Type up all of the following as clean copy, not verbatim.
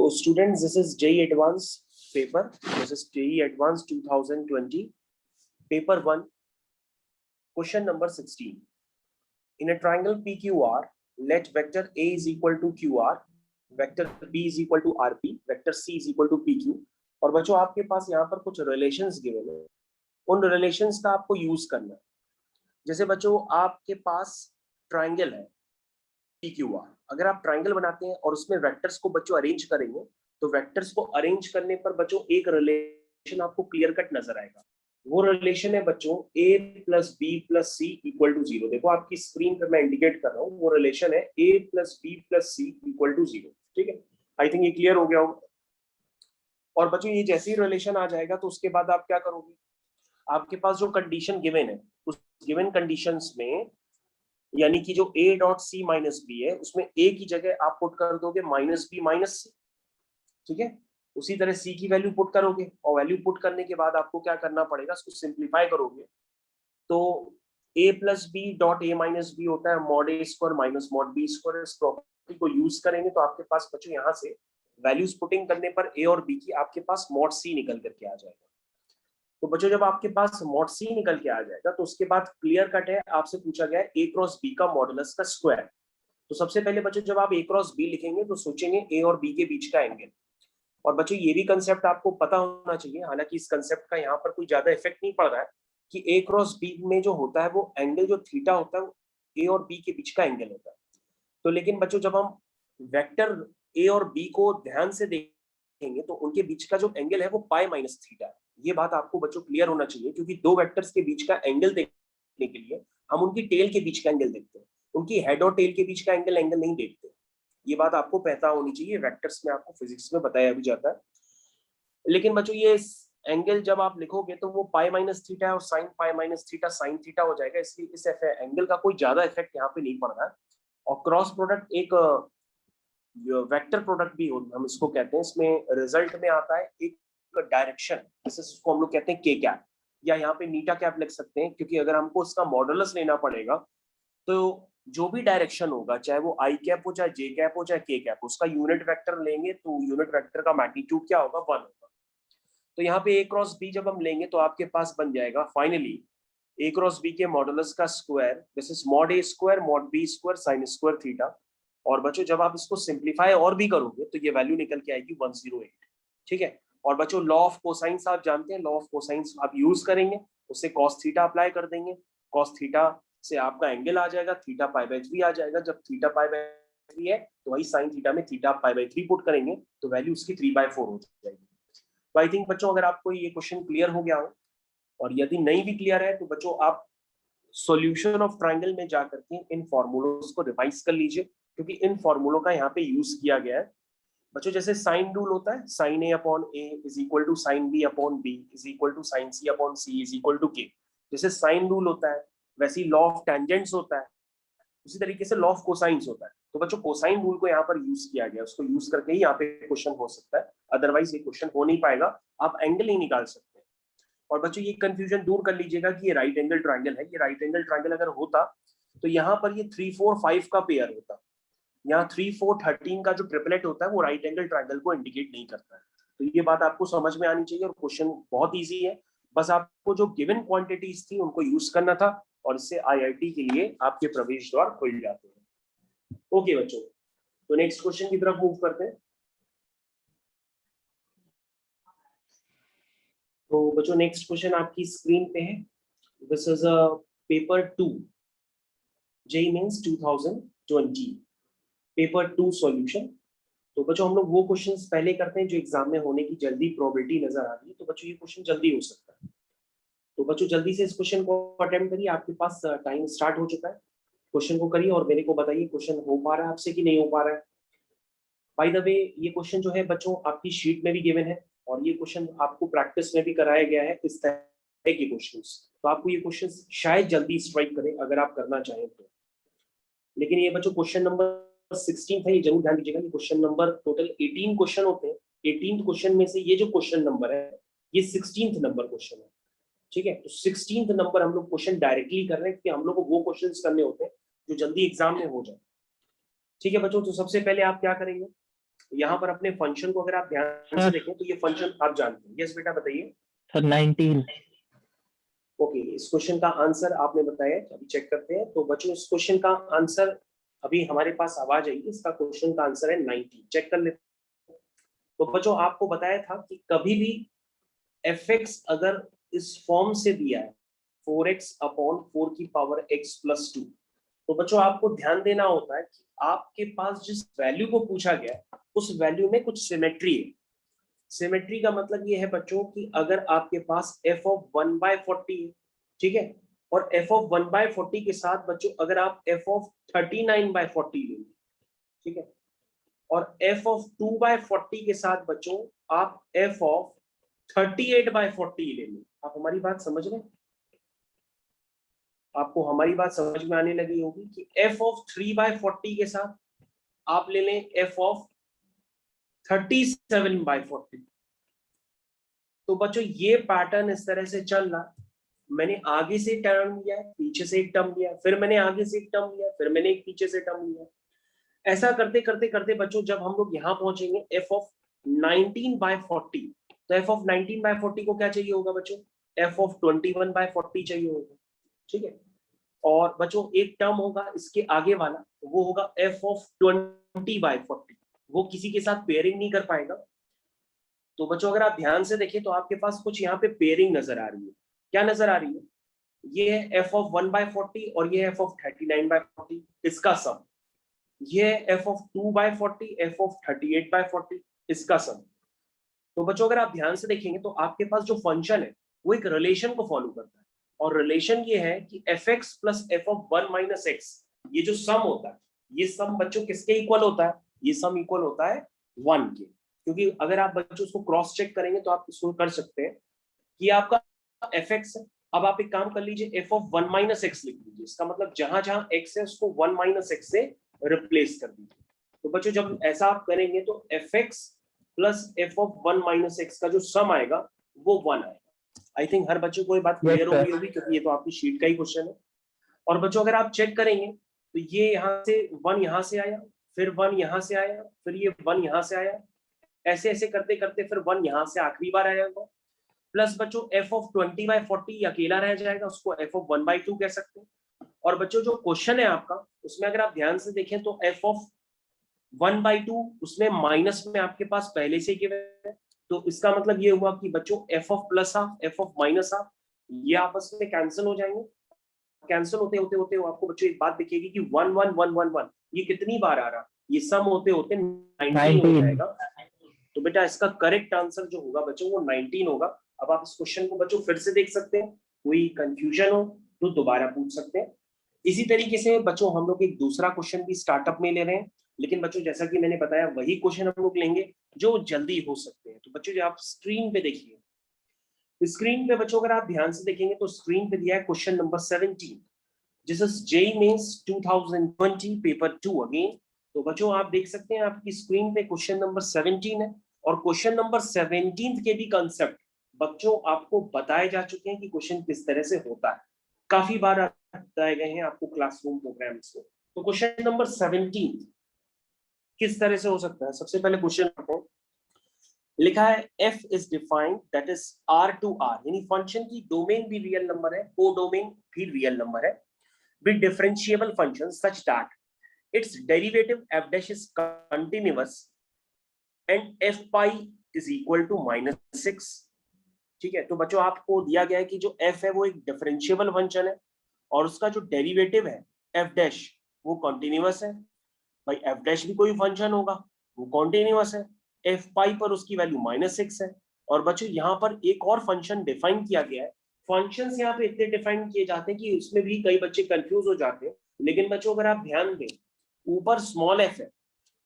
So students, this is JEE Advanced paper. This is JEE Advanced 2020, paper 1, question number 16. In a triangle PQR, let vector A is equal to QR, vector B is equal to RP, vector C is equal to PQ. और बच्चों आपके पास यहाँ पर कुछ relations given है, उन relations का आपको यूज करना है। जैसे बच्चों आपके पास ट्राइंगल है PQR, अगर आप ट्राइंगल बनाते हैं और उसमें वेक्टर्स को बच्चों अरेंज करेंगे तो वेक्टर्स को अरेंज करने पर बच्चों एक रिलेशन आपको क्लियर कट नजर आएगा। वो रिलेशन है बच्चों a plus B plus C equal to 0। देखो आपकी स्क्रीन पर मैं इंडिकेट कर रहा हूँ, वो रिलेशन है a plus B plus C equal to 0। ठीक है, आई थिंक ये क्लियर हो गया होगा। और बच्चों ये जैसे ही रिलेशन आ जाएगा तो उसके बाद आप क्या करोगे, आपके पास जो कंडीशन गिवन है उस गिवन कंडीशंस में यानी कि जो a dot C minus B है उसमें a की जगह आप पुट कर दोगे माइनस बी माइनस सी। ठीक है, उसी तरह c की वैल्यू पुट करोगे और वैल्यू पुट करने के बाद आपको क्या करना पड़ेगा, इसको सिंप्लीफाई करोगे तो a plus B dot A minus B होता है mod A square minus mod B square. इस प्रॉपर्टी को यूज करेंगे तो आपके पास बच्चों यहाँ से वैल्यूज पुटिंग करने पर a और b की आपके पास मॉड c निकल करके आ जाएगा। तो बच्चों जब आपके पास मॉड सी निकल के आ जाएगा तो उसके बाद क्लियर कट है, आपसे पूछा गया है a क्रॉस b का मॉडुलस का स्क्वायर। तो सबसे पहले बच्चों जब आप a क्रॉस b लिखेंगे तो सोचेंगे a और b के बीच का एंगल। और बच्चों ये भी कंसेप्ट आपको पता होना चाहिए, हालांकि इस कंसेप्ट का यहाँ पर कोई ज्यादा इफेक्ट नहीं पड़ रहा है, कि a क्रॉस b में जो होता है वो एंगल जो थीटा होता है वो a और b के बीच का एंगल होता है। तो लेकिन बच्चों जब हम वेक्टर a और b को ध्यान से देखेंगे तो उनके बीच का जो एंगल है वो पाई माइनस थीटा है। ये बात आपको बच्चों क्लियर होना चाहिए, क्योंकि दो वेक्टर्स के बीच का एंगल देखने के लिए हम उनकी टेल के बीच का एंगल देखते हैं, उनकी हेड और टेल के बीच का एंगल नहीं देखते। ये बात आपको पता होनी चाहिए, वेक्टर्स में आपको फिजिक्स में बताया भी जाता है। लेकिन बच्चों ये एंगल जब आप लिखोगे तो वो पाई माइनस थीटा है और sine pi minus theta sine theta हो जाएगा, इसलिए इस एंगल का कोई ज्यादा इफेक्ट यहाँ पे नहीं पड़ रहा है। और क्रॉस प्रोडक्ट एक वेक्टर प्रोडक्ट भी हम इसको कहते हैं, इसमें रिजल्ट में आता है एक डायरेक्शन, जिसको हम लोग कहते हैं के कैप या यहाँ पे नीटा कैप लिख सकते हैं, क्योंकि अगर हमको उसका मॉडुलस लेना पड़ेगा तो जो भी डायरेक्शन होगा चाहे वो आई कैप हो चाहे जे कैप हो चाहे के कैप, उसका यूनिट वेक्टर लेंगे तो यूनिट वेक्टर का मैग्नीट्यूड क्या होगा, 1 होगा। तो यहाँ पे a क्रॉस b जब हम लेंगे तो आपके पास बन जाएगा फाइनली a क्रॉस b के मॉडुलस का square, this is mod a square mod b square sine square theta. और बच्चों जब आप इसको सिंप्लीफाई और भी करोगे तो ये वैल्यू निकल के आएगी 108। ठीक है, और बच्चों लॉ ऑफ कोसाइंस आप जानते हैं, लॉ ऑफ कोसाइंस आप यूज करेंगे, उससे कॉस थीटा अप्लाई कर देंगे, कॉस थीटा से आपका एंगल आ जाएगा, थीटा पाई बाय 3 आ जाएगा। जब थीटा पाई बाय 3 है तो वही साइन थीटा में थीटा पाई बाय 3 पुट करेंगे तो वैल्यू उसकी 3/4 हो जाएगी। तो आई थिंक बच्चों अगर आपको ये क्वेश्चन क्लियर हो गया हो, और यदि नहीं भी क्लियर है तो बच्चों आप सॉल्यूशन ऑफ ट्राइंगल में जाकर के इन फॉर्मूलों को रिवाइज कर लीजिए, क्योंकि इन फॉर्मूलों का यहाँ पे यूज किया गया है। बच्चों जैसे साइन रूल होता है, sine A upon A is equal to sine B upon B is equal to sine C upon C is equal to K, जैसे साइन रूल होता है वैसे ही लॉ ऑफ टेंजेंट्स होता है, उसी तरीके से लॉ ऑफ कोसाइंस होता है। तो बच्चों कोसाइन रूल को यहाँ पर यूज किया गया, उसको यूज करके ही यहाँ पे क्वेश्चन हो सकता है, अदरवाइज ये क्वेश्चन हो नहीं पाएगा, आप एंगल ही निकाल सकते हैं। और बच्चों ये कंफ्यूजन दूर कर लीजिएगा कि ये राइट एंगल ट्राइंगल है, ये राइट एंगल ट्राइंगल अगर होता तो यहाँ पर ये 3 4 5 का पेयर होता, यहाँ 3 4 13 का जो ट्रिपलेट होता है वो राइट एंगल ट्राइंगल को इंडिकेट नहीं करता है। तो ये बात आपको समझ में आनी चाहिए, और क्वेश्चन बहुत इजी है, बस आपको जो गिवन क्वांटिटीज थी उनको यूज करना था, और इससे आईआईटी के लिए आपके प्रवेश द्वार खुल जाते हैं। ओके बच्चों, तो नेक्स्ट क्वेश्चन की तरफ मूव करते हैं। तो बच्चों नेक्स्ट क्वेश्चन आपकी स्क्रीन पे है, this is a paper 2 JEE Mains 2020 paper 2 solution. तो बच्चों हम लोग वो क्वेश्चंस पहले करते हैं जो एग्जाम में होने की जल्दी प्रोबेबिलिटी नजर आ रही है, तो बच्चों ये क्वेश्चन जल्दी हो सकता है। तो बच्चों जल्दी से इस क्वेश्चन को अटेम्प्ट करिए, आपके पास टाइम स्टार्ट हो चुका है, क्वेश्चन को करिए और मेरे को बताइए क्वेश्चन हो पा रहा है आपसे कि नहीं हो पा रहा है। बाय द वे ये क्वेश्चन जो है बच्चों आपकी शीट में भी गिवन है, और ये क्वेश्चन आपको प्रैक्टिस में भी कराया गया है इस तरह के क्वेश्चंस, तो आपको ये क्वेश्चन शायद जल्दी स्ट्राइक करें अगर आप करना चाहें तो। लेकिन ये बच्चों क्वेश्चन नंबर 16 था, ये जरूर ध्यान दीजिएगा कि क्वेश्चन नंबर टोटल 18 क्वेश्चन होते हैं, 18 क्वेश्चन में से ये जो क्वेश्चन नंबर है ये 16th नंबर क्वेश्चन है। ठीक है, तो 16th नंबर हम लोग क्वेश्चन डायरेक्टली कर रहे हैं कि हम लोग को वो क्वेश्चंस करने होते हैं जो जल्दी एग्जाम में हो जाए। ठीक है बच्चों, तो सबसे पहले आप क्या करेंगे, यहाँ पर अपने फंक्शन को अगर आप ध्यान से देखें तो ये फंक्शन आप जानते हैं। यस बेटा बताइए। सर 19। ओके, इस क्वेश्चन का आंसर आपने बताया, अभी चेक करते हैं। तो बच्चों इस क्वेश्चन का आंसर अभी हमारे पास आवाज आई, इसका क्वेश्चन का आंसर है 90। चेक कर लेते हैं। तो बच्चों आपको बताया था कि कभी भी fx अगर इस फॉर्म से दिया है 4x अपॉन 4 की पावर x प्लस 2, तो बच्चों आपको ध्यान देना होता है कि आपके पास जिस वैल्यू को पूछा गया है उस वैल्यू में कुछ सिमेट्री है। सिमेट्री का मतलब ये है बच्चों कि अगर आपके पास f ऑफ 1/40 है, ठीक है, और f ऑफ 1/40 के साथ बच्चों अगर आप f ऑफ 39/40 लेंगे, ठीक है, और f ऑफ 2/40 के साथ बच्चों आप f ऑफ 38/40 ले लें। आप हमारी बात समझ रहे हैं? आपको हमारी बात समझ में आने लगी होगी कि f ऑफ 3/40 के साथ आप ले लें f ऑफ 37/40। तो बच्चों ये पैटर्न इस तरह से चल रहा, मैंने आगे से टर्म लिया, पीछे से एक टर्म लिया, फिर मैंने आगे से एक टर्म लिया, फिर मैंने एक पीछे से टर्म लिया। ऐसा करते करते करते बच्चों जब हम लोग यहाँ पहुंचेंगे f ऑफ 19/40, तो f ऑफ 19/40 को क्या चाहिए होगा बच्चों? f ऑफ 21/40 चाहिए होगा, ठीक है। और बच्चों एक टर्म होगा इसके आगे वाला, वो होगा f ऑफ 20/40, वो किसी के साथ पेयरिंग नहीं कर पाएगा। तो बच्चों अगर आप ध्यान से देखें तो आपके पास कुछ यहाँ पे पेयरिंग नजर आ रही है। क्या नजर आ रही है? ये है f ऑफ 1/40 और ये f ऑफ 39/40, इसका सम। ये है f ऑफ 2/40, f ऑफ 38/40, इसका सम। तो बच्चों अगर आप ध्यान से देखेंगे तो आपके पास जो फंक्शन है वो एक रिलेशन को फॉलो करता है, और रिलेशन ये है कि fx plus f of 1 minus x, ये जो सम होता है, ये सम बच्चों किसके इक्वल होता है? ये सम इक्वल होता है 1 के। क्योंकि अगर आप बच्चों उसको क्रॉस चेक करेंगे तो आप इसको कर सकते हैं कि आपका fx है। अब आप एक काम कर लीजिए, f ऑफ 1 माइनस x लिख लीजिए, इसका मतलब जहां जहां x है उसको 1 माइनस x से रिप्लेस कर दीजिए। तो बच्चों जब ऐसा आप करेंगे तो fx plus f of 1 minus x का जो सम आएगा वो 1 आएगा। आई थिंक हर बच्चे को ये बात क्लियर हो गई होगी, क्योंकि ये तो आपकी शीट का ही क्वेश्चन है। और बच्चों अगर आप चेक करेंगे तो ये यहाँ से 1 यहाँ से आया, फिर 1 यहाँ से आया, फिर ये 1 यहाँ से आया, ऐसे ऐसे करते करते फिर 1 यहाँ से आखिरी बार आया होगा। प्लस बच्चों f ऑफ 20/40 अकेला रह जाएगा, उसको f ऑफ 1/2 कह सकते हैं। और बच्चों जो क्वेश्चन है आपका उसमें अगर आप ध्यान से देखें तो f ऑफ 1/2 उसमें माइनस में आपके पास पहले से गिवन है, तो इसका मतलब ये हुआ कि बच्चों f of plus half, f of minus half, ये आपस में कैंसिल हो जाएंगे। कैंसिल होते होते होते आपको बच्चों एक बात दिखेगी कि 1 1 1 1 1 ये कितनी बार आ रहा, ये सम होते होते 19 हो जाएगा। तो बेटा इसका करेक्ट आंसर जो होगा बच्चों वो 19 होगा। अब आप इस क्वेश्चन को बच्चों फिर से देख सकते हैं, कोई कंफ्यूजन हो तो दोबारा पूछ सकते हैं। इसी तरीके से बच्चों हम लोग एक दूसरा क्वेश्चन भी स्टार्टअप में ले रहे हैं, लेकिन बच्चों जैसा कि मैंने बताया वही क्वेश्चन हम लोग लेंगे जो जल्दी हो सकते हैं। तो बच्चों जो आप स्क्रीन पे देखिए, स्क्रीन पे बच्चों अगर आप ध्यान से देखेंगे तो स्क्रीन पे दिया है question number 17। This is JEE Mains 2020 paper 2 again. तो बच्चों आप देख सकते हैं आपकी स्क्रीन पे क्वेश्चन नंबर 17 है, और क्वेश्चन नंबर 17 के भी कंसेप्ट बच्चों आपको बताए जा चुके हैं कि क्वेश्चन किस तरह से होता है, काफी बार बताए गए हैं आपको क्लासरूम प्रोग्राम्स में। तो क्वेश्चन नंबर 17 किस तरह से हो सकता है? सबसे पहले क्वेश्चन लिखा है f is defined that is r to r, यानी फंक्शन की डोमेन भी रियल नंबर है, कोडोमेन भी रियल नंबर है, with differentiable functions such that its derivative f dash is continuous and f pi is equal to -6। ठीक है, तो बच्चों आपको दिया गया है कि जो f है वो एक डिफरेंशिएबल फंक्शन है और उसका जो डेरिवेटिव है f डैश वो कॉन्टिन्यूअस है। भाई f डैश भी कोई फंक्शन होगा, वो कॉन्टिन्यूअस है, f पाई पर उसकी वैल्यू -6 है। और बच्चों यहाँ पर एक और फंक्शन डिफाइन किया गया है। फंक्शंस यहाँ पे इतने डिफाइन किए जाते हैं कि उसमें भी कई बच्चे कंफ्यूज हो जाते हैं, लेकिन बच्चों अगर आप ध्यान दें ऊपर स्मॉल f है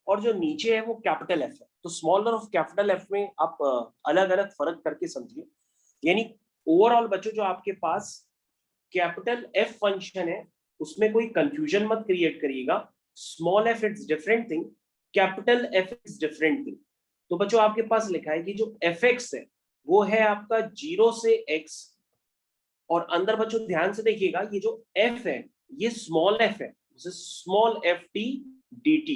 और जो नीचे है वो कैपिटल f है, तो स्मॉलर ऑफ कैपिटल f में आप अलग अलग फर्क करके समझिए। यानी ओवरऑल बच्चों जो आपके पास कैपिटल f फंक्शन है उसमें कोई कंफ्यूजन मत क्रिएट करिएगा। Small f it's different thing, capital f it's different thing. तो बच्चों आपके पास लिखा है कि जो fx है वो है आपका 0 से x, और अंदर बच्चों ध्यान से देखिएगा ये जो f है ये स्मॉल f है, स्मॉल f t dt।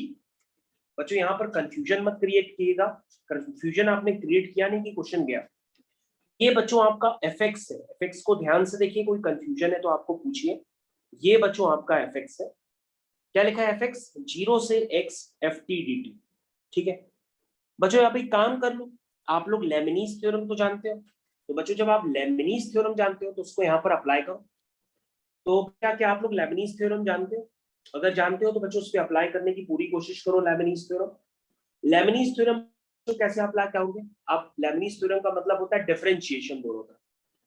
बच्चों यहाँ पर कंफ्यूजन मत क्रिएट कीजिएगा, कंफ्यूजन आपने क्रिएट किया नहीं कि क्वेश्चन गया। ये बच्चों आपका fx है, fx को ध्यान से देखिए, कोई कंफ्यूजन है तो आपको पूछिए। ये बच्चों आपका fx है, क्या लिखा है fx, 0 से x ft dt, ठीक है। बच्चों यहाँ पे काम कर लो, आप लोग लेबनीज थ्योरम तो जानते हो, तो बच्चों जब आप लेबनीज थ्योरम जानते हो तो उसको यहाँ पर अप्लाई करो। तो क्या क्या आप लोग लेबनीज थ्योरम जानते हो? अगर जानते हो तो बच्चों उस पर अप्लाई करने की पूरी कोशिश करो। लेबनीज थ्योरम, लेबनीज थ्योरम तो कैसे अप्लाई करोगे आप? लेबनीज थ्योरम का मतलब होता है डिफरेंशिएशन दोनों तरफ,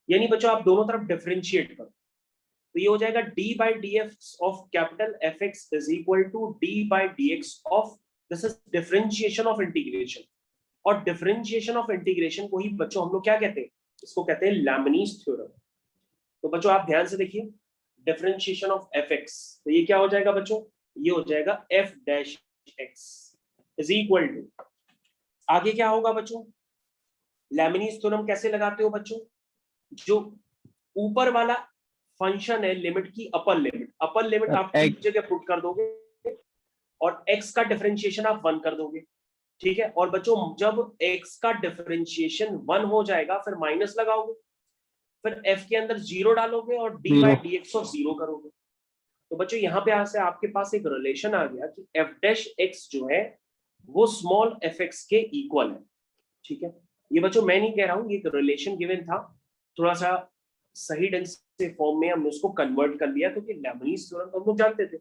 यानी बच्चों आप दोनों तरफ डिफरेंशिएट करो, तो ये हो जाएगा d by dx of capital fx is equal to d by dx of, this is differentiation of integration, और डिफरेंशिएशन ऑफ इंटीग्रेशन को ही बच्चों हम लोग क्या कहते हैं? इसको कहते हैं लेबनीज थ्योरम। तो बच्चों आप ध्यान से देखिए, डिफरेंशिएशन ऑफ fx, तो ये क्या हो जाएगा बच्चों? ये हो जाएगा f dash x is equal to, आगे क्या होगा बच्चों? लेबनीज थ्योरम कैसे लगाते हो बच्चों? जो ऊपर वाला फंक्शन है लिमिट की, अपर लिमिट आप एक जगह पुट कर दोगे और x का डिफरेंशिएशन आप 1 कर दोगे, ठीक है। और बच्चों जब x का डिफरेंशिएशन 1 हो जाएगा फिर माइनस लगाओगे, फिर f के अंदर 0 डालोगे और d by dx ऑफ 0 करोगे। तो बच्चों यहाँ पे से आपके पास एक रिलेशन आ गया कि f डैश x जो है वो स्मॉल fx के इक्वल है, ठीक है। ये बच्चों मैं नहीं कह रहा हूँ, ये एक रिलेशन गिवन था, थोड़ा सा सही ढंग से फॉर्म में हमने उसको कन्वर्ट कर लिया, क्योंकि लेबनीज थ्योरम तो हम लोग जानते थे।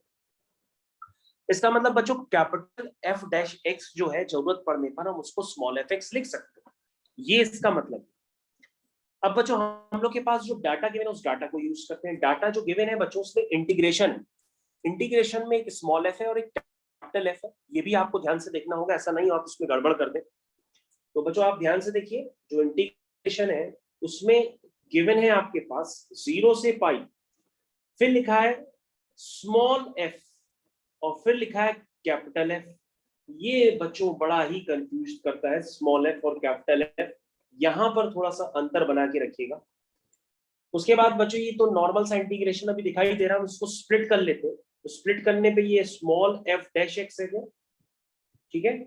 इसका मतलब बच्चों कैपिटल f डैश x जो है जरूरत पड़ने पर हम उसको स्मॉल fx लिख सकते हैं, ये इसका मतलब। अब बच्चों हम लोग के पास जो डाटा गिवन है उस डाटा को यूज करते हैं। डाटा जो गिवन है बच्चों उसमें इंटीग्रेशन है, इंटीग्रेशन में एक स्मॉल f है और एक कैपिटल f है, ये भी आपको ध्यान से देखना होगा, ऐसा नहीं आप उसमें गड़बड़ कर दें। तो बच्चों आप ध्यान से देखिए, जो इंटीग्रेशन है उसमें गिवन है आपके पास 0 से पाई, फिर लिखा है स्मॉल f और फिर लिखा है कैपिटल F। ये बच्चों बड़ा ही कंफ्यूज करता है, स्मॉल f और कैपिटल F, यहां पर थोड़ा सा अंतर बना के रखिएगा। उसके बाद बच्चों ये तो नॉर्मल सा इंटीग्रेशन अभी दिखाई दे रहा है, हम इसको स्प्लिट कर लेते हैं। तो स्प्लिट करने पे ये स्मॉल f डैश x है, ठीक है,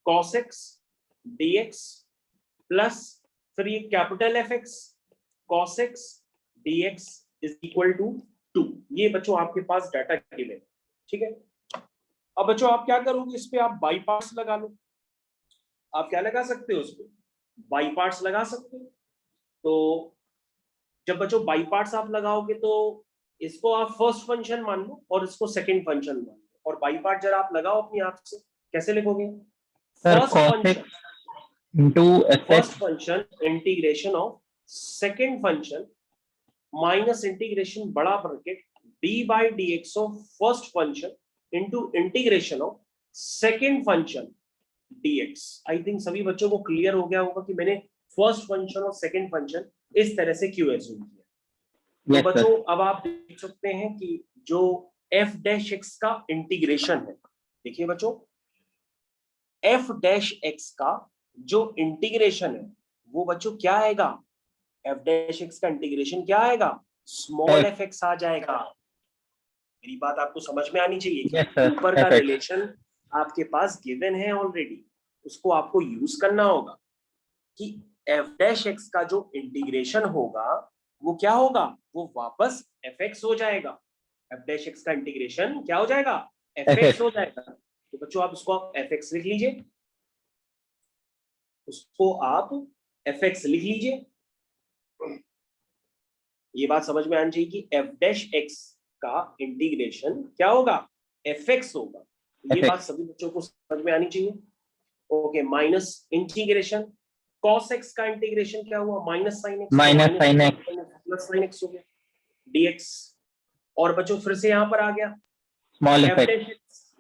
cos x dx प्लस फिर ये capital fx cos x dx is equal to 2। ये बच्चों आपके पास डाटा गिवन, ठीक है। अब बच्चों आप क्या करोगे, इस पे आप बाई पार्ट्स लगा लो। आप क्या लगा सकते हो, उस पे बाई पार्ट्स लगा सकते हो। तो जब बच्चों बाई पार्ट्स आप लगाओगे तो इसको आप फर्स्ट फंक्शन मान लो और इसको सेकंड फंक्शन मान लो, और बाई पार्ट जरा आप लगाओ अपनी आप से, कैसे लिखोगे? First function integration of second function minus integration बड़ा bracket d by dx of first function into integration of second function dx। I think सभी बच्चों को क्लियर हो गया होगा कि मैंने फर्स्ट फंक्शन और सेकंड फंक्शन इस तरह से क्यों एज्यूम किया। तो बच्चों अब आप देख सकते हैं कि जो f डैश x का इंटीग्रेशन है, देखिए बच्चों f डैश x का जो इंटीग्रेशन है वो बच्चों क्या आएगा? f डैश x का इंटीग्रेशन क्या आएगा? स्मॉल fx आ जाएगा। मेरी बात आपको समझ में आनी चाहिए कि ऊपर का रिलेशन आपके पास गिवन है ऑलरेडी, उसको आपको यूज करना होगा कि f डैश x का जो इंटीग्रेशन होगा वो क्या होगा? वो वापस fx हो जाएगा। f डैश x का इंटीग्रेशन क्या हो जाएगा? fx हो जाएगा। तो बच्चों आप उसको fx लिख लीजिए, उसको आप fx लिख लीजिए। ये बात समझ में आनी चाहिए कि f डैश x का इंटीग्रेशन क्या होगा? fx होगा। ये बात सभी बच्चों को समझ में आनी चाहिए। Okay, minus integration cos x का इंटीग्रेशन क्या हुआ? Minus sine x, plus sine x हो गया dx। और बच्चों फिर से यहां पर आ गया स्मॉल fx,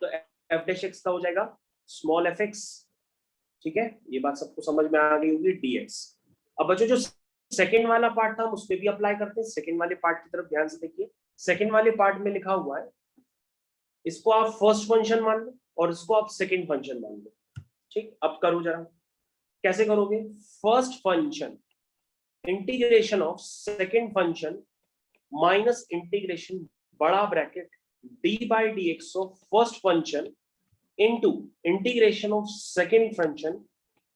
तो f डैश x का हो जाएगा स्मॉल fx, ठीक है। ये बात सबको समझ में आ गई होगी, dx। अब बच्चों जो सेकंड वाला पार्ट था हम उस पे भी अप्लाई करते हैं। सेकंड वाले पार्ट की तरफ ध्यान से देखिए, सेकंड वाले पार्ट में लिखा हुआ है इसको आप फर्स्ट फंक्शन मान लो और इसको आप सेकंड फंक्शन मान लो, ठीक। अब करो जरा, कैसे करोगे? First function integration of second function minus integration बड़ा bracket d by dx of first function into integration of second function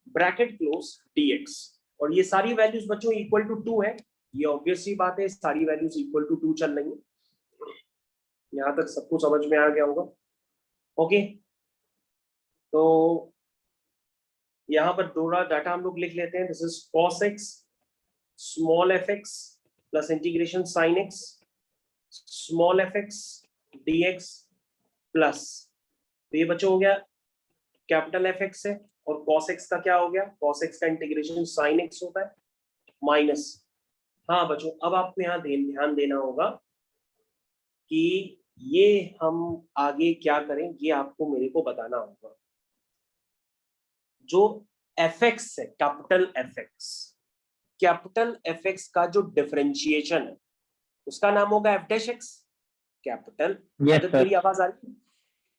bracket close dx, और ये सारी वैल्यूज बच्चों इक्वल टू 2 है। ये ऑब्वियस सी बात है, सारी वैल्यूज इक्वल टू 2 चल रही है। यहां तक सबको समझ में आ गया होगा। ओके, तो यहां पर थोड़ा डाटा हम लोग लिख लेते हैं। This is cos x small F x plus integration sine x small F x dx plus, तो ये बच्चों हो गया कैपिटल एफ एक्स है, और cos x का क्या हो गया, cos x का इंटीग्रेशन sin x होता है माइनस। हाँ बच्चों, अब आपको यहाँ ध्यान देना होगा कि ये हम आगे क्या करें, ये आपको मेरे को बताना होगा। जो एफ एक्स है, कैपिटल एफ एक्स का जो डिफरेंशिएशन है उसका नाम होगा एफ डैश एक्स। कैपिटल, मेरी आवाज आ रही है?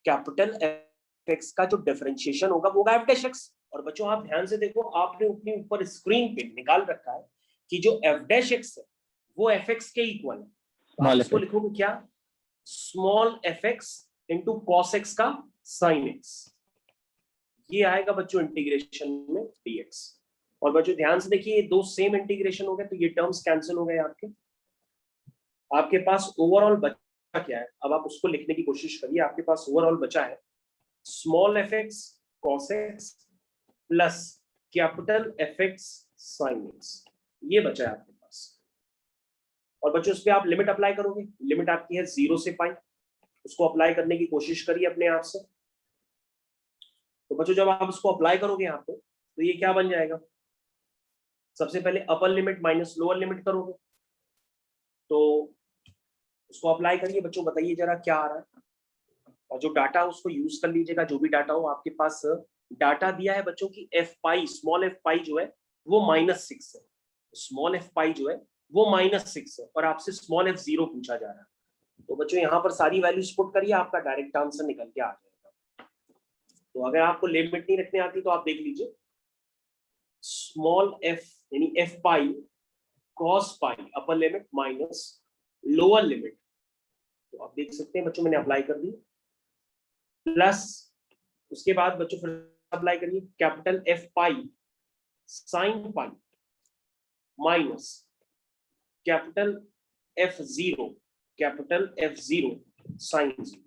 कैपिटल एफ एक्स का जो डिफरेंशिएशन होगा वो होगा एफ डैश एक्स। और बच्चों आप ध्यान से देखो, आपने अपने ऊपर स्क्रीन पे निकाल रखा है कि जो एफ डैश एक्स है वो एफ एक्स के इक्वल है। तो आप इसको लिखोगे क्या, small F x into cos x का साइन एक्स। ये आएगा बच्चों इंटीग्रेशन में dx। और बच्चों ध्यान से देखिए, ये दो सेम इंटीग्रेशन हो गए तो ये टर्म्स कैंसिल हो गए आपके पास ओवरऑल बचा क्या है, अब आप उसको लिखने की कोशिश करिए। आपके पास ओवरऑल बचा है small F x cos x plus capital F x sine x, ये बचा है आपके पास। और बच्चों उस पर आप लिमिट अप्लाई करोगे, लिमिट आपकी है 0 से पाई, उसको अप्लाई करने की कोशिश करिए अपने आप से। तो बच्चों जब आप इसको अप्लाई करोगे यहाँ पे तो ये क्या बन जाएगा, सबसे पहले upper limit minus lower limit करोगे, तो उसको अप्लाई करिए बच्चों, बताइए जरा क्या आ रहा है। और जो डाटा उसको यूज कर लीजिएगा, जो भी डाटा हो आपके पास। डाटा दिया है बच्चों की एफ पाई, स्मॉल एफ पाई जो है वो -6 है, स्मॉल एफ पाई जो है वो -6 है, और आपसे स्मॉल एफ 0 पूछा जा रहा है। तो बच्चों यहाँ पर सारी वैल्यूज पुट करिए, आपका डायरेक्ट आंसर निकल के आ जाएगा। तो अगर आपको लिमिट नहीं रखने आती तो आप देख लीजिए, स्मॉल एफ यानी F pi cos pi upper limit minus lower limit, तो आप देख सकते हैं बच्चों मैंने अप्लाई कर दी, प्लस उसके बाद बच्चों फिर अप्लाई करिए capital F pi sine pi minus capital F zero sine zero.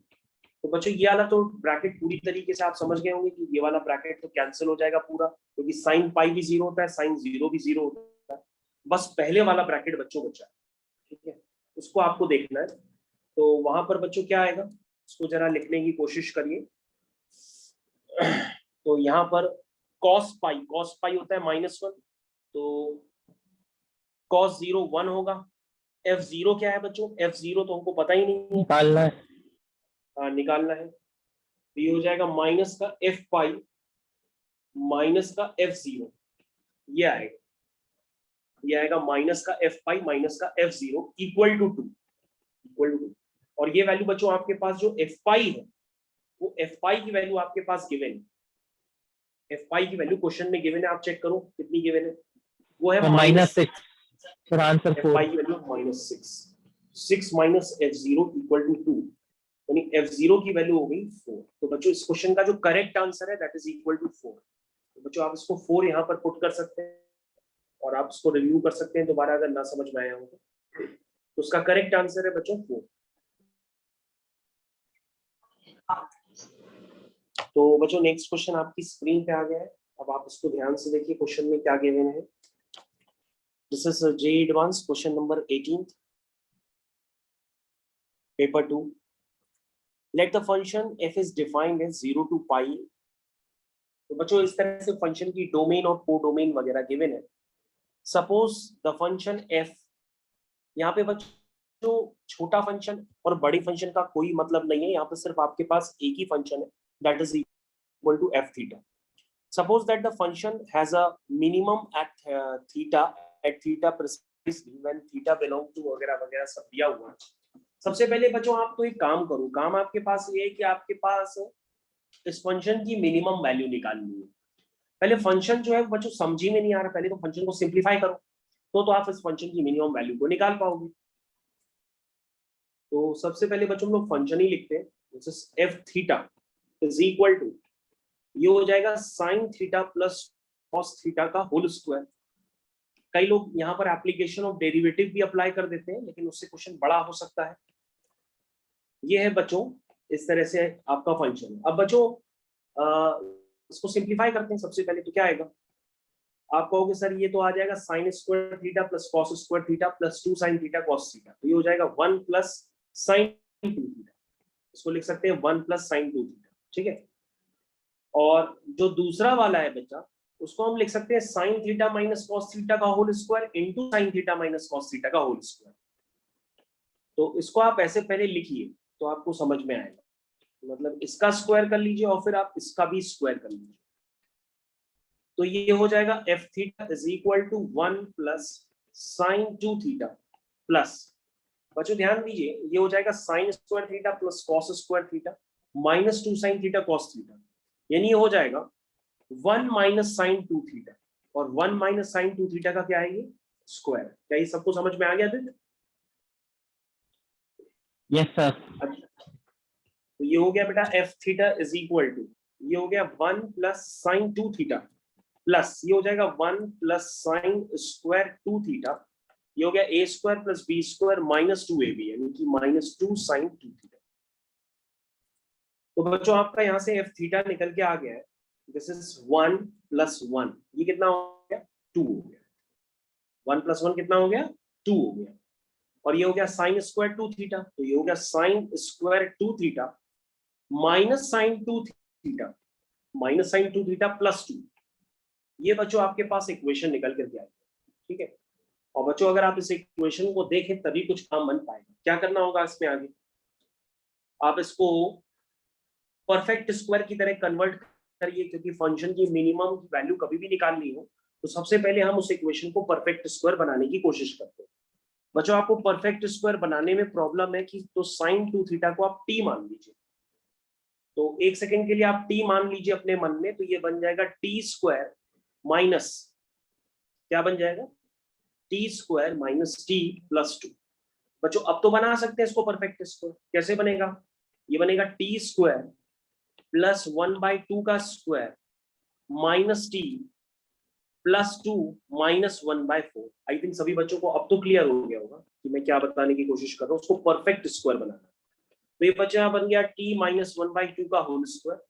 तो बच्चों ये वाला तो ब्रैकेट पूरी तरीके से आप समझ गए होंगे कि ये वाला ब्रैकेट तो कैंसिल हो जाएगा पूरा, क्योंकि साइन पाई भी 0 होता है, साइन जीरो भी 0 होता है। बस पहले वाला ब्रैकेट बच्चों बचा है, ठीक है, उसको आपको देखना है। तो वहां पर बच्चों क्या आएगा, उसको जरा लिखने की कोशिश करिए। तो यहाँ पर कॉस पाई होता है -1, तो कॉस 0 1 होगा। एफ 0 क्या है बच्चों, एफ 0 तो हमको पता ही नहीं है, निकालना है। हाँ निकालना है, तो ये हो जाएगा माइनस का एफ पाई माइनस का एफ 0, ये आएगा माइनस का एफ पाई माइनस का एफ 0 इक्वल टू 2। और ये वैल्यू बच्चों आपके पास जो एफ पाई है, वो एफ पाई की वैल्यू आपके पास गिवन है। एफ पाई की वैल्यू क्वेश्चन में गिवन है, आप चेक करो कितनी गिवन है, वो है -6। फिर आंसर 4, एफ पाई की value -6, 6 minus F 0 equal to 2, यानी एफ 0 की वैल्यू हो गई 4। तो बच्चों इस क्वेश्चन का जो करेक्ट आंसर है दैट इज इक्वल टू 4। तो बच्चों आप इसको 4 यहाँ पर पुट कर सकते हैं, और आप इसको रिव्यू कर सकते हैं दोबारा अगर ना समझ में आया हो तो उसका करेक्ट आंसर है बच्चों 4। तो बच्चों नेक्स्ट क्वेश्चन आपकी स्क्रीन पे आ गया है, अब आप इसको ध्यान से देखिए क्वेश्चन में क्या गिवन है। This is JEE advance question number 18 paper 2। Let the function f is defined as 0 to pi। तो बच्चों इस तरह से फंक्शन की डोमेन और कोडोमेन वगैरह गिवन है। सपोज द फंक्शन f, यहाँ पे बच्चों छोटा फंक्शन और बड़ी फंक्शन का कोई मतलब नहीं है, यहाँ पे सिर्फ आपके पास एक ही फंक्शन है that is equal to f theta. Suppose that the function has a minimum at theta precisely when theta belong to वगैरह वगैरह सब दिया हुआ है। सबसे पहले बच्चों आप तो एक काम करो, काम आपके पास ये है कि आपके पास इस फंक्शन की मिनिमम वैल्यू निकालनी है। पहले फंक्शन जो है बच्चों समझी में नहीं आ रहा, पहले तो फंक्शन को सिंप्लीफाई करो, तो आप इस फंक्शन की मिनिमम वैल्यू को निकाल पाओगे। तो सबसे पहले बच्चों हम लोग फंक्शन ही लिखते हैं, this is f theta, is equal to, ये हो जाएगा sine theta plus cos theta का होल स्क्वायर। कई लोग यहाँ पर एप्लीकेशन ऑफ डेरिवेटिव भी अप्लाई कर देते हैं, लेकिन उससे क्वेश्चन बड़ा हो सकता है। ये है बच्चों इस तरह से आपका फंक्शन। अब बच्चों इसको सिंप्लीफाई करते हैं। सबसे पहले तो क्या आएगा, आप कहोगे सर ये तो आ जाएगा sine square theta plus cos square theta plus 2 sine theta cos theta, तो ये हो जाएगा 1 प्लस साइन 2 थीटा। इसको लिख सकते हैं 1 प्लस साइन 2 थीटा, ठीक है। और जो दूसरा वाला है बच्चा, उसको हम लिख सकते हैं sine theta minus cos theta का whole square into sine theta minus cos theta का होल स्क्वायर। तो इसको आप ऐसे पहले लिखिए तो आपको समझ में आएगा, मतलब इसका स्क्वायर कर लीजिए और फिर आप इसका भी स्क्वायर कर लीजिए। तो ये हो जाएगा F theta is equal to 1 plus sine 2 theta plus, बच्चों ध्यान दीजिए, ये हो जाएगा sine square theta plus cos square theta minus 2 sine theta cos theta, यानी ये हो जाएगा 1 माइनस साइन 2 थीटा, और 1 माइनस साइन 2 थीटा का क्या है ये स्क्वायर। क्या ये सबको समझ में आ गया आदित्य? Yes sir. तो ये हो गया बेटा F theta is equal to, ये हो गया 1 प्लस साइन 2 थीटा प्लस ये हो जाएगा 1 प्लस साइन स्क्वायर 2 थीटा, ये हो गया A square plus B square minus 2ab, यानी कि माइनस 2 साइन 2 थीटा। तो बच्चों आपका यहाँ से एफ थीटा निकल के आ गया है, दिस इज 1 प्लस 1, ये कितना हो गया 2 हो गया, 1 प्लस 1 कितना हो गया 2 हो गया, और ये हो गया साइन स्क्वायर 2 थीटा, तो ये हो गया sine square 2 theta minus sine 2 theta minus sine 2 theta plus 2। ये बच्चों आपके पास इक्वेशन निकल करके आएगी, ठीक है। और बच्चों अगर आप इस इक्वेशन को देखें तभी कुछ काम बन पाएगा। क्या करना होगा इसमें आगे, आप इसको परफेक्ट स्क्वायर की तरह कन्वर्ट करिए, क्योंकि फंक्शन की मिनिमम वैल्यू कभी भी निकालनी हो तो सबसे पहले हम उस इक्वेशन को परफेक्ट स्क्वायर बनाने की कोशिश करते हैं। बच्चों आपको परफेक्ट स्क्वायर बनाने में प्रॉब्लम है कि तो साइन 2 थीटा को आप टी मान लीजिए, तो एक सेकंड के लिए आप टी मान लीजिए अपने मन में, तो ये बन जाएगा टी स्क्वायर माइनस, क्या बन जाएगा T square minus T plus 2। बच्चों अब तो बना सकते हैं इसको परफेक्ट स्क्वायर, कैसे बनेगा, ये बनेगा टी स्क्वायर प्लस 1/2 का square minus T plus 2 minus 1/4। आई थिंक सभी बच्चों को अब तो क्लियर हो गया होगा कि मैं क्या बताने की कोशिश कर रहा हूँ, उसको परफेक्ट स्क्वायर बनाना। तो ये बच्चा बन गया टी माइनस 1/2 का होल स्क्वायर,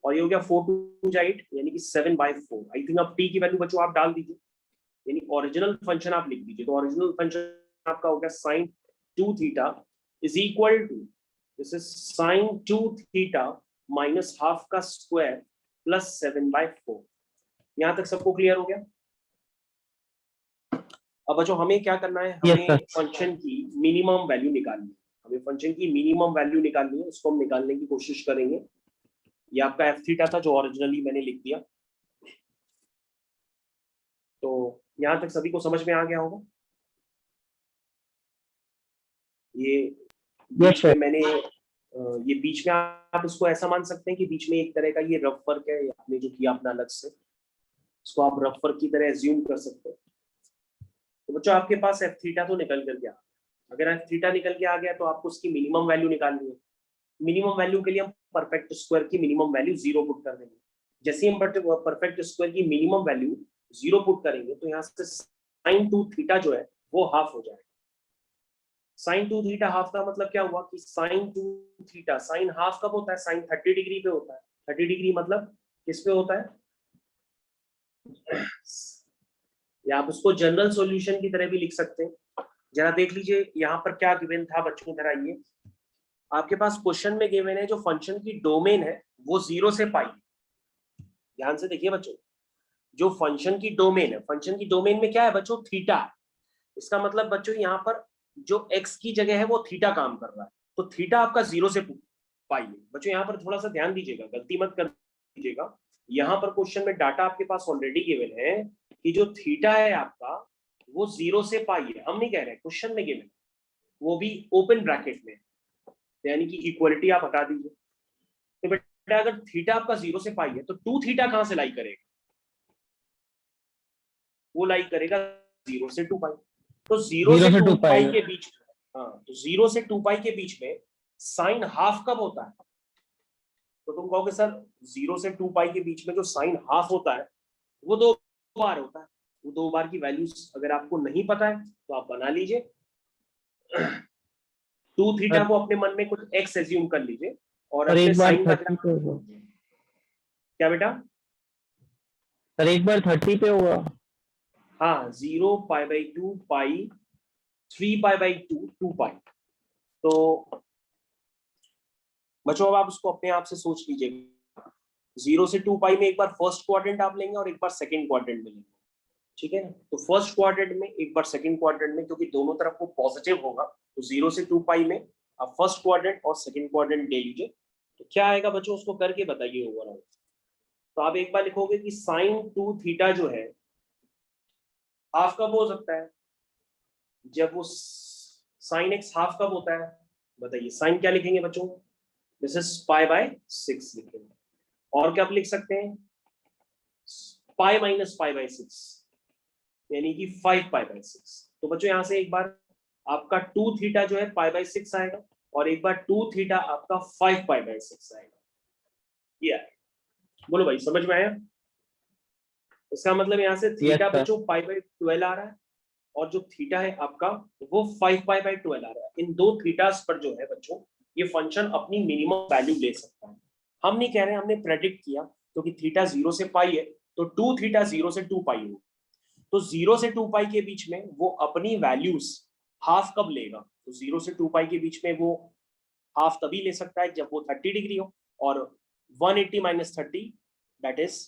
और ये हो गया 4 2 8 यानी कि 7/4। आई थिंक अब टी की वैल्यू बच्चों आप डाल दीजिए, यानी ओरिजिनल फंक्शन आप लिख दीजिए। तो ओरिजिनल फंक्शन आपका हो गया sine 2 theta is equal to, this is sine 2 theta minus half का स्क्वायर प्लस 7/4। यहां तक सबको क्लियर हो गया? अब बच्चों हमें क्या करना है, हमें फंक्शन की मिनिमम वैल्यू निकालनी है, हमें फंक्शन की मिनिमम वैल्यू निकालनी है, उसको हम निकालने की कोशिश करेंगे। ये आपका एफ थीटा था जो ओरिजिनली मैंने लिख दिया। तो यहां तक सभी को समझ में आ गया होगा। ये बीच में मैंने ये बीच में आप इसको ऐसा मान सकते हैं कि बीच में एक तरह का ये रफ वर्क है, आपने जो किया अपना अलग से, इसको आप रफ वर्क की तरह एज्यूम कर सकते हैं। तो बच्चों आपके पास एफ थीटा तो निकल कर गया। अगर एफ थीटा निकल के आ गया तो आपको उसकी मिनिमम वैल्यू निकालनी है। मिनिमम वैल्यू के लिए हम परफेक्ट स्क्वायर की मिनिमम वैल्यू 0 पुट कर देंगे। जैसे हम परफेक्ट स्क्वायर की मिनिमम वैल्यू 0 पुट करेंगे तो यहाँ से साइन 2 थीटा जो है वो हाफ हो जाएगा। साइन 2 थीटा हाफ का मतलब क्या हुआ कि साइन 2 थीटा, साइन हाफ कब होता है, साइन 30 डिग्री पे होता है। 30 डिग्री मतलब किस पे होता है, या आप उसको जनरल सॉल्यूशन की तरह भी लिख सकते हैं। जरा देख लीजिए यहाँ पर क्या गिवन था बच्चों, जरा ये आपके पास क्वेश्चन में गिवन है जो फंक्शन की डोमेन है वो 0 से पाई। ध्यान से देखिए बच्चों, जो फंक्शन की डोमेन है, फंक्शन की डोमेन में क्या है बच्चों, थीटा। इसका मतलब बच्चों यहाँ पर जो x की जगह है वो थीटा काम कर रहा है, तो थीटा आपका 0 से पाई है। बच्चों यहाँ पर थोड़ा सा ध्यान दीजिएगा, गलती मत कर दीजिएगा। यहाँ पर क्वेश्चन में डाटा आपके पास ऑलरेडी गिवन है कि जो थीटा है आपका वो 0 से पाई है। हम नहीं कह रहे, क्वेश्चन में गिवन, वो भी ओपन ब्रैकेट में, यानी कि इक्वलिटी आप हटा दीजिए। तो बेटा अगर थीटा आपका 0 से पाई है तो 2 थीटा कहां से लाई करेगा, वो लाई करेगा 0 से 2 पाई। तो 0 से 2 पाई के बीच, हाँ, तो 0 से 2 पाई के बीच में साइन हाफ कब होता है, तो तुम कहोगे सर 0 से 2 पाई के बीच में जो साइन हाफ होता है वो 2 बार होता है। वो 2 बार की वैल्यूज अगर आपको नहीं पता है तो आप बना लीजिए। 2 थीटा सर को अपने मन में कुछ एक्स एज्यूम कर लीजिए और सर अपने एक बार साइन का 30 पे होगा। क्या बेटा? सर एक बार 30 पे होगा। हाँ 0 pi by 2 pi 3 pi by 2 2 पाई। तो बच्चों अब आप उसको अपने आप से सोच लीजिएगा। 0 से 2 पाई में एक बार फर्स्ट क्वाड्रेंट आप लेंगे और एक बार सेकंड क्वाड्रेंट में लेंगे, ठीक है ना? तो फर्स्ट क्वाड्रेंट में एक बार सेकंड क्वाड्रेंट में, क्योंकि दोनों तरफ वो पॉजिटिव होगा, तो 0 से 2 पाई में आप फर्स्ट क्वाड्रेंट और सेकंड क्वाड्रेंट ले लीजिए। तो क्या आएगा बच्चों, उसको करके बताइए ओवरऑल। तो आप एक बार लिखोगे कि साइन 2 थीटा जो है हाफ कब हो सकता है? जब वो साइन एक्स हाफ कब होता है? बताइए, साइन क्या लिखेंगे बच्चों? दिस इज पाई बाय 6 लिखेंगे। और क्या आप लिख सकते हैं? पाई माइनस पाई बाय 6, यानी कि 5 पाई बाय 6। तो बच्चों यहां से एक बार आपका 2 थीटा जो है पाई बाय 6 आएगा और एक बार 2 थीटा आपका 5 पाई बाय 6 आएगा। ये आएगा। बोलो भाई, समझ में आया? इसका मतलब यहाँ से यस थीटा सर। बच्चों पाई बाय 12 आ रहा है और जो थीटा है आपका वो 5 पाई बाय 12 आ रहा है। इन दो थीटास पर जो है बच्चों ये फंक्शन अपनी मिनिमम वैल्यू ले सकता है। हम नहीं कह रहे, हमने प्रेडिक्ट किया क्योंकि थीटा 0 से पाई है तो 2 थीटा 0 से 2 पाई हो। तो 0 से 2 पाई के बीच में वो अपनी वैल्यूज हाफ कब लेगा? तो 0 से 2 पाई के बीच में वो हाफ तभी ले सकता है जब वो 30 डिग्री हो, और 180 माइनस 30 दैट इज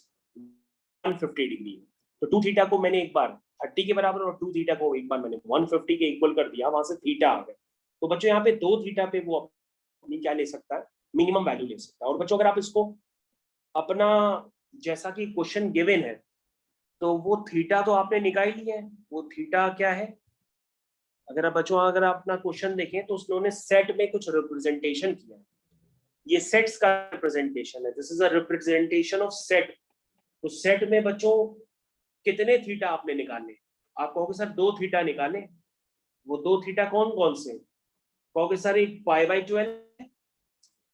150 डिग्री। तो 2 थीटा को मैंने एक बार 30 के बराबर और 2 थीटा को एक बार मैंने 150 के इक्वल कर दिया, वहां से थीटा आ गया। तो बच्चों यहाँ पे 2 थीटा पे वो अपनी क्या ले सकता है? मिनिमम वैल्यू ले सकता है। और बच्चों अगर आप इसको अपना, जैसा कि क्वेश्चन गिवन है, तो वो थीटा तो आपने निकाल लिया है। वो थीटा क्या है? अगर आप बच्चों अगर आप अपना क्वेश्चन देखें तो उन्होंने सेट में कुछ रिप्रेजेंटेशन किया है। ये सेट्स का रिप्रेजेंटेशन है। This is a representation of set. तो सेट में बच्चों कितने थीटा आपने निकालने? आप कहोगे सर 2 थीटा निकाले। वो 2 थीटा कौन कौन से? कहोगे सर एक पाई बाई 12 है,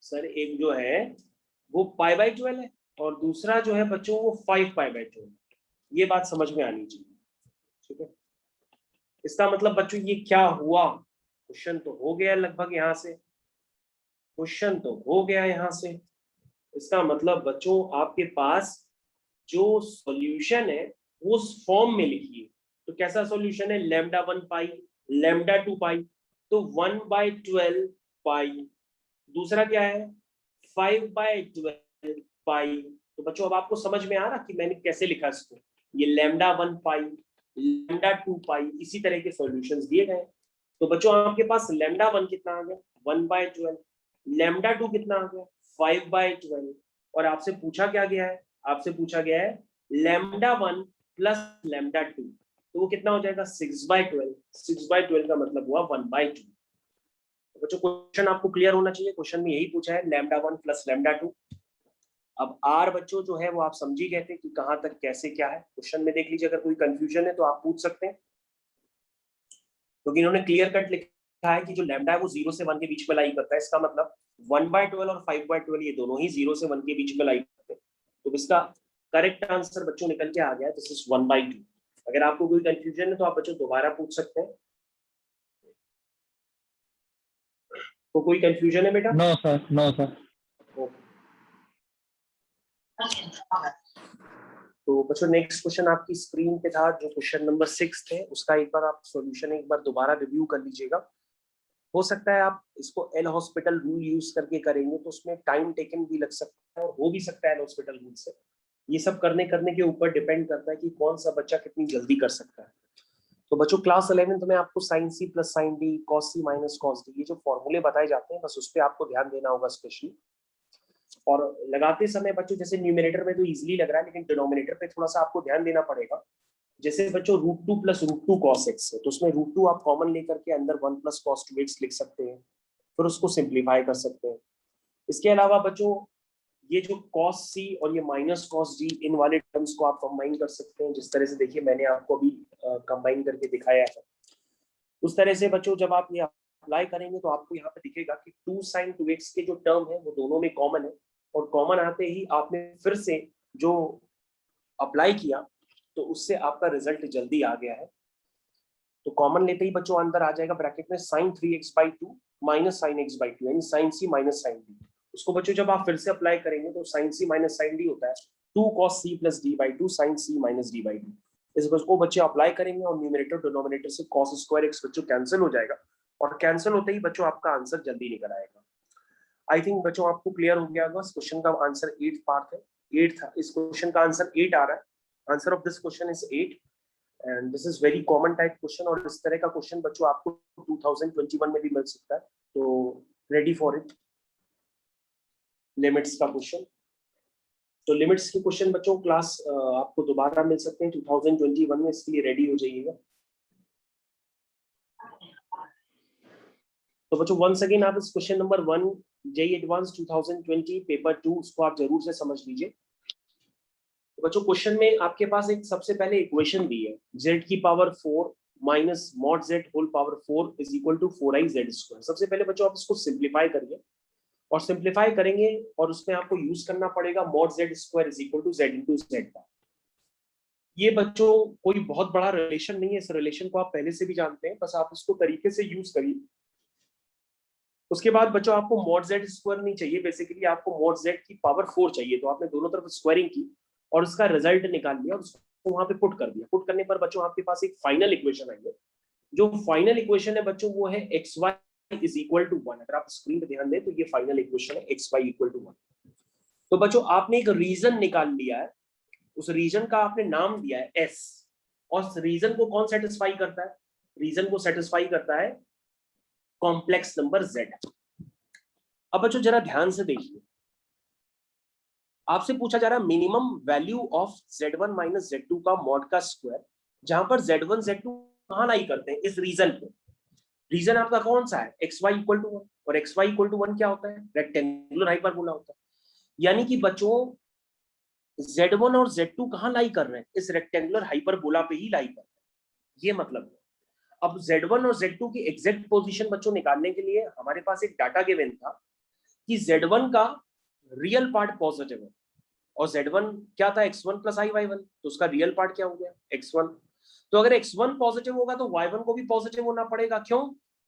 सर एक जो है वो पाई बाई 12 है और दूसरा जो है बच्चों वो 5 पाई बाई 12। ये बात समझ में आनी चाहिए, ठीक है? इसका मतलब बच्चों ये क्या हुआ? क्वेश्चन तो हो गया लगभग, यहाँ से क्वेश्चन तो हो गया यहाँ से। इसका मतलब बच्चों आपके पास जो सॉल्यूशन है वो उस फॉर्म में लिखिए। तो कैसा सॉल्यूशन है? लैम्डा 1 पाई, लैम्डा 2 पाई, तो 1/12 पाई। दूसरा क्या है? 5/12 पाई। तो बच्चों अब आपको समझ में आ रहा कि मैंने कैसे लिखा इसको? ये लैम्डा 1 पाई, लैम्डा 2 पाई, इसी तरह के सॉल्यूशंस दिए गए। तो बच्चों आपके पास लैम्डा 1 कितना आ गया? 1/12। लैम्डा 2 कितना आ गया? 5/12। और आपसे पूछा क्या गया है? आपसे पूछा गया है लैम्डा 1 प्लस लैम्डा 2, तो वो कितना हो जाएगा? 6/12। 6/12 का मतलब हुआ 1/2। बच्चों क्वेश्चन आपको क्लियर होना चाहिए। क्वेश्चन में यही पूछा है, लैम्डा 1 प्लस लैम्डा 2। अब आर बच्चों जो है वो आप समझी गए थे कि कहां तक कैसे क्या है। क्वेश्चन में देख लीजिए, अगर कोई कंफ्यूजन है तो आप पूछ सकते हैं, क्योंकि इन्होंने क्लियर कट लिखा है कि जो लैम्डा है वो 0 से 1 के बीच में लाई करता है। इसका मतलब 1/12 और 5/12 ये दोनों ही 0 से 1 के बीच में लाई करते हैं। तो इसका करेक्ट आंसर बच्चों निकल के आ गया, दिस इज 1/2। अगर आपको कोई कंफ्यूजन है तो आप बच्चों दोबारा पूछ सकते हैं। तो कोई कंफ्यूजन है बेटा? No sir, no sir. तो बच्चों नेक्स्ट क्वेश्चन आपकी स्क्रीन पे था, जो क्वेश्चन नंबर 6 थे, उसका एक बार आप सॉल्यूशन एक बार दोबारा रिव्यू कर लीजिएगा। हो सकता है आप इसको एल हॉस्पिटल रूल यूज करके करेंगे तो उसमें टाइम टेकन भी लग सकता है और हो भी सकता है एल हॉस्पिटल रूल से। ये सब करने करने के ऊपर डिपेंड करता है कि कौन सा बच्चा कितनी जल्दी कर सकता है। तो बच्चों क्लास 11th में आपको sine C plus sine D, cos C minus cos D, ये जो फॉर्मूले बताए जाते हैं बस उस पर आपको ध्यान देना होगा स्पेशली। और लगाते समय बच्चों जैसे न्यूमिनेटर में तो इजीली लग रहा है, लेकिन डिनोमिनेटर पे थोड़ा सा आपको ध्यान देना पड़ेगा। जैसे बच्चों √2 प्लस √2 cos x है, तो उसमें √2 आप कॉमन लेकर के अंदर 1 प्लस cos 2x लिख सकते हैं, फिर उसको सिंप्लीफाई कर सकते हैं। इसके अलावा बच्चों ये जो cos c और ये माइनस cos d, इन वाले टर्म्स को आप कंबाइन कर सकते हैं। जिस तरह से देखिए मैंने आपको अभी कंबाइन करके दिखाया है, उस तरह से बच्चों जब आप ये अप्लाई करेंगे तो आपको यहाँ पे दिखेगा कि 2 sin 2x के जो टर्म है वो दोनों में कॉमन है। और कॉमन आते ही आपने फिर से जो अप्लाई किया तो उससे आपका रिजल्ट जल्दी आ गया है। तो कॉमन लेते ही बच्चों अंदर आ जाएगा ब्रैकेट में sin 3x/2 minus sin x/2 यानी sin c minus sin d। उसको बच्चों जब आप फिर से अप्लाई करेंगे तो sin c minus sin d होता है 2 cos c plus d/2 sin c minus d/2। इस को बच्चे अप्लाई करेंगे और न्यूमरेटर डिनोमिनेटर से cos स्क्वायर x बच्चों कैंसिल हो जाएगा और कैंसिल होते ही बच्चों आपका आंसर जल्दी निकल आएगा। आई थिंक बच्चों आपको क्लियर हो गया होगा। इस क्वेश्चन का आंसर 8 पार्ट है, 8 था। इस क्वेश्चन का आंसर 8 आ रहा है। Answer of this question is 8 and this is very common type question और इस तरह का क्वेश्चन बच्चों आपको 2021 में भी मिल सकता है। तो रेडी फॉर इट। लिमिट्स का क्वेश्चन, तो लिमिट्स के क्वेश्चन बच्चों क्लास आपको दोबारा मिल सकते हैं 2021 में, इसके लिए रेडी हो जाइएगा। तो बच्चों वंस अगेन आप इस question number 1 JEE advance 2020 paper 2 उसको आप जरूर से समझ लीजिए। तो बच्चों क्वेश्चन में आपके पास एक सबसे पहले इक्वेशन दी है z की power 4 minus mod z whole power 4 is equal to 4i/z square. सबसे पहले बच्चों आप इसको सिंप्लीफाई करिए और सिंप्लीफाई करेंगे और उसमें आपको यूज करना पड़ेगा mod z square is equal to z into z। ये बच्चों कोई बहुत बड़ा रिलेशन नहीं है, इस रिलेशन को आप पहले से भी जानते हैं, बस आप इसको तरीके से यूज करिए। उसके बाद बच्चों आपको मॉड z स्क्वायर नहीं चाहिए, बेसिकली आपको मॉड z की पावर 4 चाहिए। तो आपने दोनों तरफ स्क्वायरिंग की और उसका रिजल्ट निकाल लिया और उसको वहां पे पुट कर दिया। पुट करने पर बच्चों आपके पास एक फाइनल इक्वेशन आई है। जो फाइनल इक्वेशन है बच्चों वो है xy इज इक्वल टू 1। अगर आप स्क्रीन पे ध्यान दें तो ये फाइनल इक्वेशन है xy इक्वल टू 1। तो बच्चों आपने एक रीजन निकाल लिया है, उस रीजन का आपने नाम दिया है s और रीजन को कौन सेटिस्फाई करता है? रीजन को सेटिस्फाई करता है कॉम्प्लेक्स नंबर z। अब बच्चों जरा ध्यान से देखिए, आपसे पूछा जा रहा है minimum value of z1 minus z2 का मॉड का स्क्वायर, जहां पर z1 z2 कहां लाई करते हैं? इस रीजन पे। रीजन आपका कौन सा है? xy इक्वल टू 1 और xy इक्वल टू 1 क्या होता है? रेक्टेंगुलर हाइपरबोला होता है। यानी कि बच्चों z1 और z2 कहां लाई कर रहे हैं? इस रेक्टेंगुलर हाइपरबोला पे ही लाई कर रहे हैं, ये मतलब है। अब z1 और z2 की एग्जैक्ट पोजीशन बच्चों निकालने के लिए हमारे पास एक डाटा गिवन था कि z1 का रियल पार्ट पॉजिटिव है और z1 क्या था? x1 प्लस i/y1, तो उसका रियल पार्ट क्या हो गया? x1। तो अगर x1 पॉजिटिव होगा तो y1 को भी पॉजिटिव होना पड़ेगा। क्यों?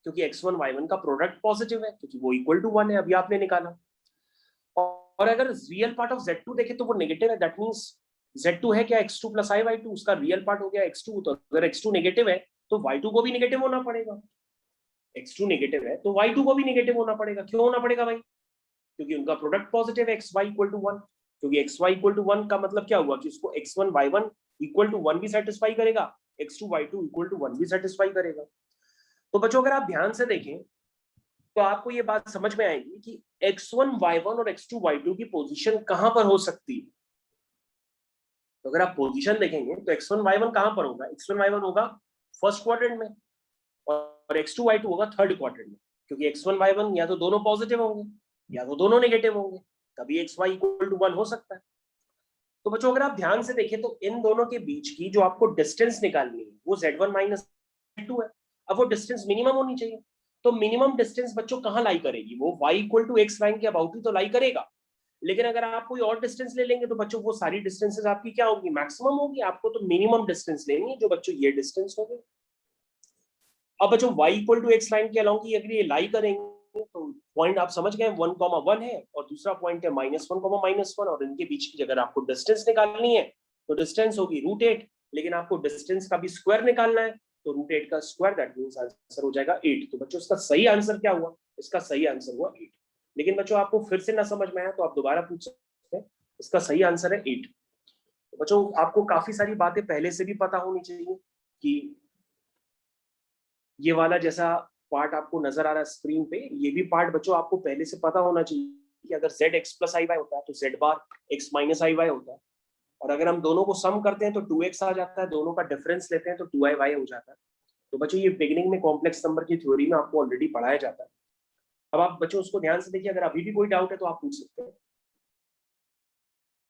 क्योंकि x1 y1 का प्रोडक्ट पॉजिटिव है, क्योंकि वो इक्वल टू 1 है, अभी आपने निकाला। और अगर रियल पार्ट ऑफ z2 देखे तो वो नेगेटिव है, दैट मींस z2 है क्या? x2 प्लस i/y2, उसका रियल पार्ट हो गया x2। तो अगर x2 नेगेटिव है तो y2 को भी नेगेटिव होना पड़ेगा। x2 नेगेटिव है तो y2 को भी नेगेटिव होना पड़ेगा। क्यों होना पड़ेगा भाई? क्योंकि उनका प्रोडक्ट पॉजिटिव है xy इक्वल टू 1। क्योंकि xy इक्वल टू 1 का मतलब क्या हुआ कि उसको x1 y1 इक्वल टू 1 भी सेटिस्फाई करेगा, x2 y2 इक्वल टू 1 भी सेटिस्फाई करेगा। तो बच्चों अगर आप ध्यान से देखें तो आपको ये बात समझ में आएगी कि x1 y1 और x2 y2 की पोजीशन कहां पर हो सकती है। तो अगर आप पोजीशन देखेंगे तो x1 y1 कहां पर होगा? x1 y1 होगा फर्स्ट क्वाड्रेंट में और x2 y2 होगा थर्ड क्वाड्रेंट में, क्योंकि x1 y1 या तो दोनों पॉजिटिव होंगे या तो दोनों नेगेटिव होंगे, तभी xy इक्वल टू 1 हो सकता है। तो बच्चों अगर आप ध्यान से देखें तो इन दोनों के बीच की जो आपको डिस्टेंस निकालनी है वो z1 माइनस z2 है। अब वो डिस्टेंस मिनिमम होनी चाहिए, तो मिनिमम डिस्टेंस बच्चों कहां लाई करेगी? वो y equal to x line के अबाउट ही तो लाई करेगा। लेकिन अगर आप कोई और डिस्टेंस ले लेंगे तो बच्चों वो सारी डिस्टेंसेस आपकी क्या होगी? मैक्सिमम होगी। आपको तो मिनिमम डिस्टेंस लेनी है, जो बच्चों ये डिस्टेंस होगी। अब बच्चों y equal to x line के अलोंग की अगर ये लाई करेंगे तो पॉइंट आप समझ गए 1,1 है और दूसरा पॉइंट है -1,-1 और इनके बीच की अगर आपको डिस्टेंस निकालनी है तो डिस्टेंस होगी √8। लेकिन आपको डिस्टेंस का भी स्क्वायर निकालना है तो √8 का स्क्वायर, दैट मींस आंसर हो जाएगा 8। तो बच्चों इसका सही आंसर क्या हुआ? इसका सही आंसर हुआ 8। लेकिन बच्चों आपको फिर से ना समझ में आया तो आप दोबारा पूछ सकते हैं। इसका सही आंसर है 8। तो बच्चों आपको काफी सारी बातें पहले से भी पता होनी चाहिए कि ये वाला जैसा पार्ट आपको नजर आ रहा है स्क्रीन पे, ये भी पार्ट बच्चों आपको पहले से पता होना चाहिए कि अगर z x प्लस आई वाई होता है तो z बार x माइनस आई वाई होता है। और अगर हम दोनों को सम करते हैं तो 2x आ जाता है, दोनों का डिफरेंस लेते हैं तो 2i y हो जाता है। तो बच्चों ये बिगिनिंग में कॉम्प्लेक्स नंबर की थ्योरी में आपको ऑलरेडी पढ़ाया जाता है। अब आप बच्चों उसको ध्यान से देखिए, अगर अभी भी कोई डाउट है तो आप पूछ सकते हैं।